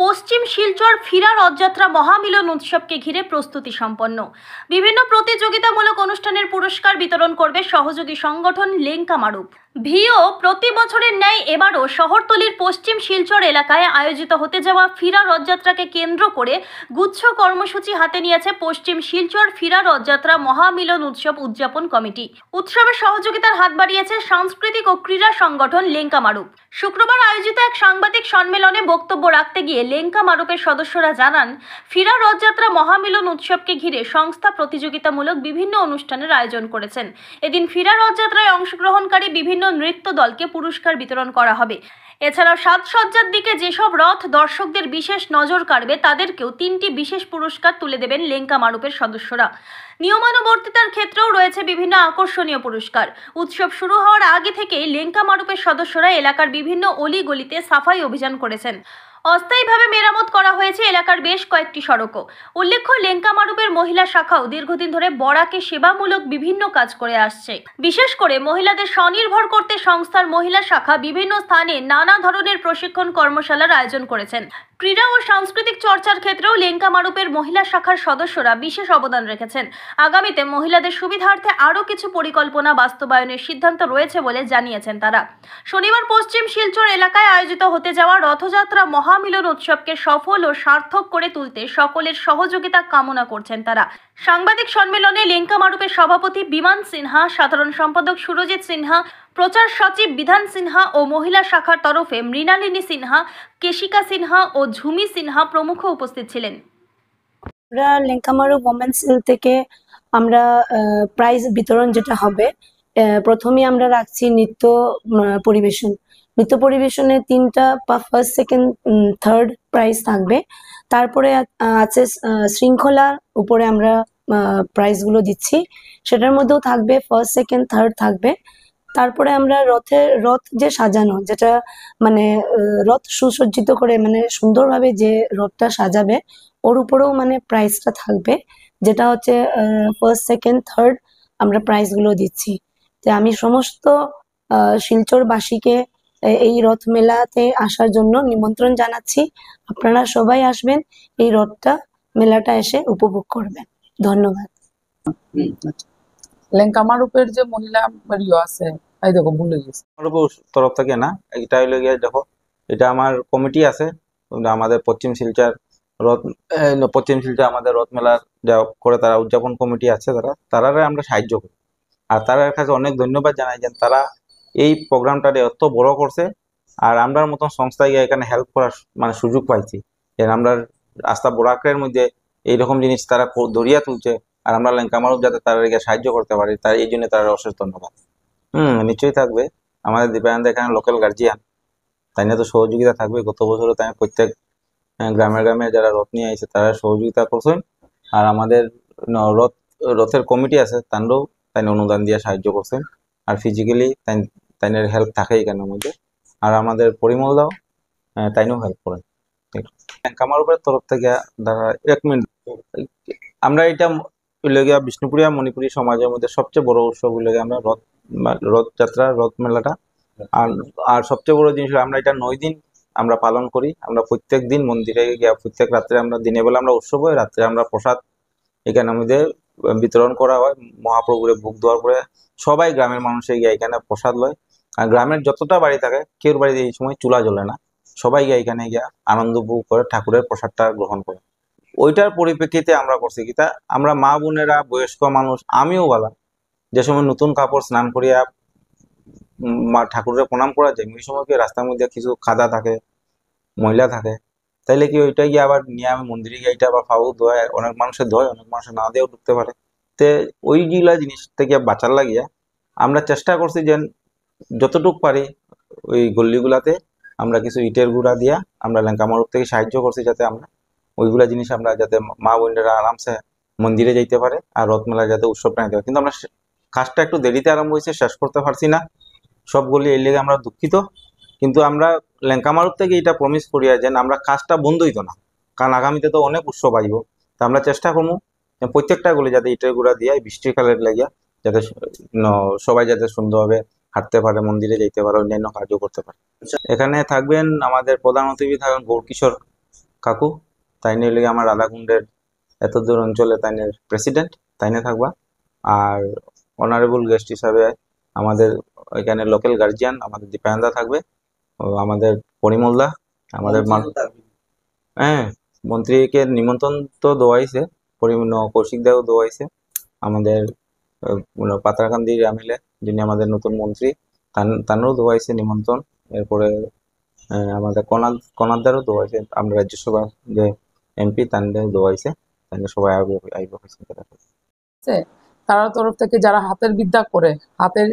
পশ্চিম শিলচর ফিরা রথযাত্রা মহামিলন উৎসবকে ঘিরে প্রস্তুতি সম্পন্ন। বিভিন্ন প্রতিযোগিতামূলক অনুষ্ঠানের পুরস্কার বিতরণ করবে সহযোগী সংগঠন লেঙ্কা মারুপ। ভিও প্রতি বছরের ন্যায় এবারও শহরতলির পশ্চিম শিলচর এলাকায় আয়োজিত হতে যাওয়া ফিরা রথযাত্রাকে কেন্দ্র করে গুচ্ছ কর্মসূচি হাতে নিয়েছে পশ্চিম শিলচর ফিরা রথযাত্রা মহামিলন উৎসব উদযাপন কমিটি। উৎসবের সহযোগিতার হাত বাড়িয়েছে সাংস্কৃতিক ও ক্রীড়া সংগঠন লেঙ্কা মারুপ। শুক্রবার আয়োজিত এক সাংবাদিক সম্মেলনে বক্তব্য রাখতে গিয়ে লেঙ্কা মারুপের সদস্যরা জানান, ফিরা রথযাত্রা মহামিলন উৎসবকে ঘিরে সংস্থা প্রতিযোগিতামূলক বিভিন্ন অনুষ্ঠানের আয়োজন করেছেন। এদিন ফিরা রথযাত্রায় অংশগ্রহণকারী বিভিন্ন নৃত্য দলকে পুরস্কার বিতরণ করা হবে। এছাড়াও সাজসজ্জার দিকে যেসব রথ দর্শকদের বিশেষ নজর কাড়বে তাদেরকেও 3টি বিশেষ পুরস্কার তুলে দেবেন লেঙ্কা মারুপের সদস্যরা। নিয়মানুবর্তিতার ক্ষেত্রেও রয়েছে বিভিন্ন আকর্ষণীয় পুরস্কার। উৎসব শুরু হওয়ার আগে থেকেই লেঙ্কা মারুপের সদস্যরা এলাকার বিভিন্ন অলিগলিতে সাফাই অভিযান করেছেন। অস্থায়ীভাবে মেরামত করা হয়েছে এলাকার বেশ কয়েকটি সড়কও। উল্লেখ্য, লেঙ্কা মারুপের মহিলা শাখাও দীর্ঘদিন ধরে বরাকে সেবামূলক বিভিন্ন কাজ করে আসছে। বিশেষ করে মহিলাদের স্বনির্ভর করতে সংস্থার মহিলা শাখা বিভিন্ন স্থানে নানা ধরনের প্রশিক্ষণ কর্মশালার আয়োজন করেছেন। ক্রীড়া ও সাংস্কৃতিক চর্চার ক্ষেত্রেও লেঙ্কা মারুপের মহিলা শাখার সদস্যরা বিশেষ অবদান রেখেছেন। আগামীতে মহিলাদের সুবিধার্থে আরও কিছু পরিকল্পনা বাস্তবায়নের সিদ্ধান্ত রয়েছে বলে জানিয়েছেন তারা। শনিবার পশ্চিম শিলচর এলাকায় আয়োজিত হতে যাওয়া রথযাত্রা মহামিলন উৎসবকে সফল ও সার্থক করে তুলতে সকলের সহযোগিতা কামনা করছেন তারা। সাংবাদিক সম্মেলনে লেঙ্কা মারুপের সভাপতি বিমান সিনহা, সাধারণ সম্পাদক সুরজিৎ সিনহা, প্রচার সচিব বিধান সিনহা ও মহিলা শাখার তরফে মৃণালিনী সিনহা, কেশিকা সিনহা ও ঝুমি সিনহা প্রমুখ উপস্থিত ছিলেন। আমরা লেঙ্কা মারুপ ওমেন্স সেল থেকে আমরা প্রাইজ বিতরণ যেটা হবে, প্রথমে আমরা রাখছি নৃত্য পরিবেশন। নৃত্য পরিবেশনে 3টা ফার্স্ট, সেকেন্ড, থার্ড প্রাইজ থাকবে। তারপরে আছে শৃঙ্খলার উপরে আমরা প্রাইজগুলো দিচ্ছি, সেটার মধ্যেও থাকবে ফার্স্ট, সেকেন্ড, থার্ড থাকবে। তারপরে আমরা রথ যে সাজানো, যেটা মানে রথ সুসজ্জিত করে মানে সুন্দরভাবে যে রথটা সাজাবে ওর উপরেও মানে প্রাইজটা থাকবে, যেটা হচ্ছে ফার্স্ট, সেকেন্ড, থার্ড আমরা প্রাইজগুলো দিচ্ছি। তো আমি সমস্ত শিলচরবাসীকে এই রথ মেলাতে আসার জন্য নিমন্ত্রণ জানাচ্ছি। আপনারা সবাই আসবেন, এই মেলাটা এসে উপভোগ করবেন। ধন্যবাদ। লেঙ্কা মারুপের যে মহিলা আছে, এই দেখো ভুলে গেছি, তরফ থেকে না, এটা হইলো গিয়ে দেখো, এটা আমার কমিটি আছে আমাদের পশ্চিম শিলচর আমাদের রথ মেলার যা করে তারা উদযাপন কমিটি আছে, তারা আমরা সাহায্য করি। আর তার কাছে অনেক ধন্যবাদ জানাই যে তারা এই প্রোগ্রামটা এত বড় করছে। আর আমরার মতন সংস্থা গিয়ে এখানে হেল্প করার মানে সুযোগ পাইছি, যে আমরা রাস্তা বরাকের মধ্যে এইরকম জিনিস তারা ধরিয়া তুলছে, আর আমরা লেঙ্কা মারুপ যাতে তারা সাহায্য করতে পারি, তার এই জন্য তারা অশেষ ধন্যবাদ। নিশ্চয়ই থাকবে আমাদের দীপায়নদা এখানে লোকাল গার্জিয়ান, তাই না তো সহযোগিতা থাকবে। গত বছরও তাই প্রত্যেক গ্রামে যারা রথ নিয়ে আসছে তারা সহযোগিতা করছেন। আর আমাদের রথের কমিটি আছে, তারাও তাই অনুদান দিয়ে সাহায্য করছেন। আর ফিজিক্যালি তাইনের হেল্প থাকে এখানের মধ্যে। আর আমাদের পরিমল দাও তাইনও হেল্প করেন। লেঙ্কা মারুপের তরফ থেকে দাদা 1 মিনিট, আমরা এটা বিষ্ণুপুরিয়া মণিপুরী সমাজের মধ্যে সবচেয়ে বড় উৎসব হইলে আমরা রথযাত্রা, রথ মেলাটা। আর সবচেয়ে বড় জিনিস আমরা এটা 9 দিন আমরা পালন করি। আমরা প্রত্যেক দিন মন্দিরে গিয়ে প্রত্যেক রাত্রে আমরা দিনের বেলা আমরা উৎসব হয়, রাত্রে আমরা প্রসাদ এখানে আমাদের বিতরণ করা হয়। মহাপ্রভুরে ভোগ দেওয়ার পরে সবাই গ্রামের মানুষে গিয়ে এখানে প্রসাদ লয়। আর গ্রামের যতটা বাড়ি থাকে কেউ বাড়িতে এই সময় চুলা জ্বলে না, সবাই গিয়ে এখানে গিয়ে আনন্দ উপভোগ করে ঠাকুরের প্রসাদটা গ্রহণ করে। ওইটার পরিপ্রেক্ষিতে আমরা করছি কিতা, আমরা মা বোনেরা, বয়স্ক মানুষ, আমিও বলা, যে সময় নতুন কাপড় স্নান করিয়া মা ঠাকুরের প্রণাম করা যায়, ওই সময় কি রাস্তার মধ্যে কিছু কাদা থাকে, ময়লা থাকে, তাইলে কি ওইটা গিয়ে আবার নিয়ে আমি মন্দিরে গিয়ে এটা আবার ফাউ ধোয়, অনেক মানুষের ধোয়, অনেক মানুষের না দিয়েও ঢুকতে পারে। তে ওইগুলা জিনিস থেকে বাঁচার লাগিয়া আমরা চেষ্টা করছি যে যতটুক পারি ওই গল্লিগুলাতে আমরা কিছু ইটের গুঁড়া দিয়া আমরা লেঙ্কা মারুপ থেকে সাহায্য করছি, যাতে আমরা ওইগুলা জিনিস আমরা যাতে মা বোনেরা আরামসে মন্দিরে যাইতে পারে আর রথ মেলায় যাতে উৎসবটা নিতে পারে। কিন্তু আমরা কাজটা একটু দেরিতে আরম্ভ হয়েছে, শেষ করতে পারছি না সব গলি, এই লেগে আমরা দুঃখিত। কিন্তু আমরা লেঙ্কা মারুপ থেকে এটা প্রমিস করিয়া যে আমরা কাজটা বন্ধ হইতো না, কারণ আগামীতে তো অনেক উৎসব আসবো। তা আমরা চেষ্টা করবো প্রত্যেকটা গলি যাতে ইটের গুঁড়া দিয়ে বৃষ্টির কালের লাগিয়া যাতে সবাই যাতে সুন্দরভাবে হাঁটতে পারে, মন্দিরে যাইতে পারে, অন্যান্য কার্য করতে পারে। এখানে থাকবেন আমাদের প্রধান অতিথি, থাকবেন গৌরকিশোর কাকু, তাই নিয়ে লেগে আমার রাধাকুণ্ডের এত দূর অঞ্চলে তাইনের প্রেসিডেন্ট, তাইনে থাকবা। আর অনারেবল গেস্ট হিসাবে আমাদের এখানে লোকাল গার্জিয়ান আমাদের দীপায়নদা থাকবে, ও আমাদের পরিমলদা, আমাদের হ্যাঁ, মন্ত্রীকে নিমন্ত্রণ তো দেওয়াইছে, কৌশিক দাও দেওয়াইছে, আমাদের পাতারকান্দির এমএলএ যিনি আমাদের নতুন মন্ত্রী, তানেরও দেওয়াইছে নিমন্ত্রণ। এরপরে আমাদের কনাদদারও দেওয়াইছে, আমরা রাজ্যসভার যে এমপি তানদেরও দেওয়াইছে, তাহলে সবাই আইব হয়েছে। আছে তার তরফ থেকে যারা হাতের বিদ্যা করে, হাতের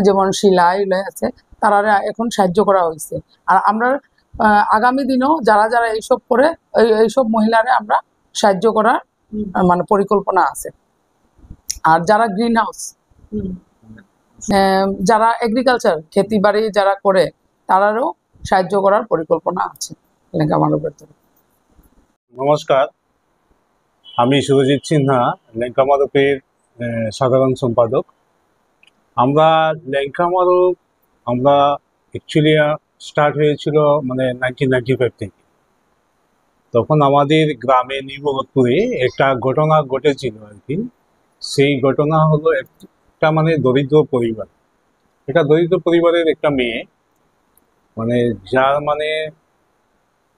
যেমন সেলাই আছে, তারা এখন সাহায্য করা হয়েছে। আর আমরা আগামী দিনেও যারা যারা এইসব করে এইসব মহিলারা আমরা সাহায্য করার মানে পরিকল্পনা আছে। আর যারা গ্রিন হাউস, যারা এগ্রিকালচার খেতি বাড়ি যারা করে, তারারও সাহায্য করার পরিকল্পনা আছে লেঙ্কামারুপের তরফে। নমস্কার, আমি সুরজিৎ সিনহা, লেঙ্কামারুপের সাধারণ সম্পাদক। আমরা লেঙ্কামারুপ আমরা অ্যাকচুয়ালি স্টার্ট হয়েছিল মানে 1995 থেকে। তখন আমাদের গ্রামে নির্ভরপুরে একটা ঘটনা ঘটেছিল আর কি। সেই ঘটনা হলো একটা মানে দরিদ্র পরিবার, একটা দরিদ্র পরিবারের একটা মেয়ে, মানে যার মানে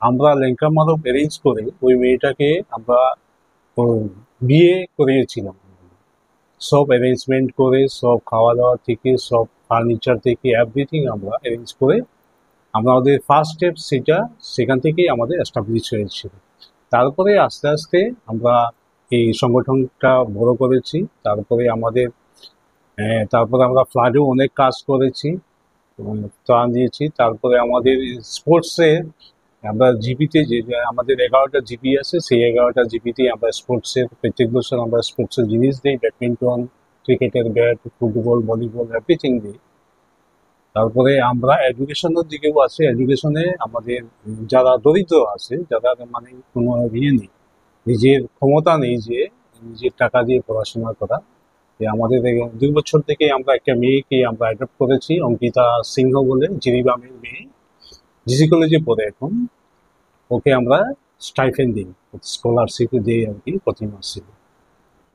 আমরা লেঙ্কামারুপ অ্যারেঞ্জ করে ওই মেয়েটাকে আমরা বিয়ে করিয়েছিলাম। সব অ্যারেঞ্জমেন্ট করে, সব খাওয়া দাওয়া থেকে, সব ফার্নিচার থেকে এভরিথিং আমরা অ্যারেঞ্জ করে আমরা আমাদের ফার্স্ট স্টেপ সেখান থেকেই আমাদের এস্টাবলিশ হয়েছিল। তারপরে আস্তে আস্তে আমরা এই সংগঠনটা বড় করেছি। তারপরে আমরা ফ্লাডেও অনেক কাজ করেছি, ত্রাণ দিয়েছি। তারপরে আমাদের স্পোর্টসে আমরা জিপিতে যে আমাদের 11টা জিপি আছে, সেই 11টা জিপিতে আমরা স্পোর্টসের প্রত্যেক বছর আমরা স্পোর্টসের জিনিস দিই, ব্যাডমিন্টন, ক্রিকেটের ব্যাট, ফুটবল, ভলিবল এভরিথিং দিই। তারপরে আমরা এডুকেশনের দিকেও আছে। এডুকেশনে আমাদের যারা দরিদ্র আছে, যারা মানে কোনো ইয়ে নেই, নিজের ক্ষমতা নেই যে নিজের টাকা দিয়ে পড়াশোনা করা, আমাদের 2 বছর থেকে আমরা একটা মেয়েকে আমরা অ্যাডপ্ট করেছি, অঙ্কিতা সিংহ বলে, জিরিবামের মেয়ে, জিসি কলেজে পড়ে এখন। ওকে আমরা স্টাইফেন্ড দিই, স্কলারশিপ দিই আর কি প্রতি মাসে।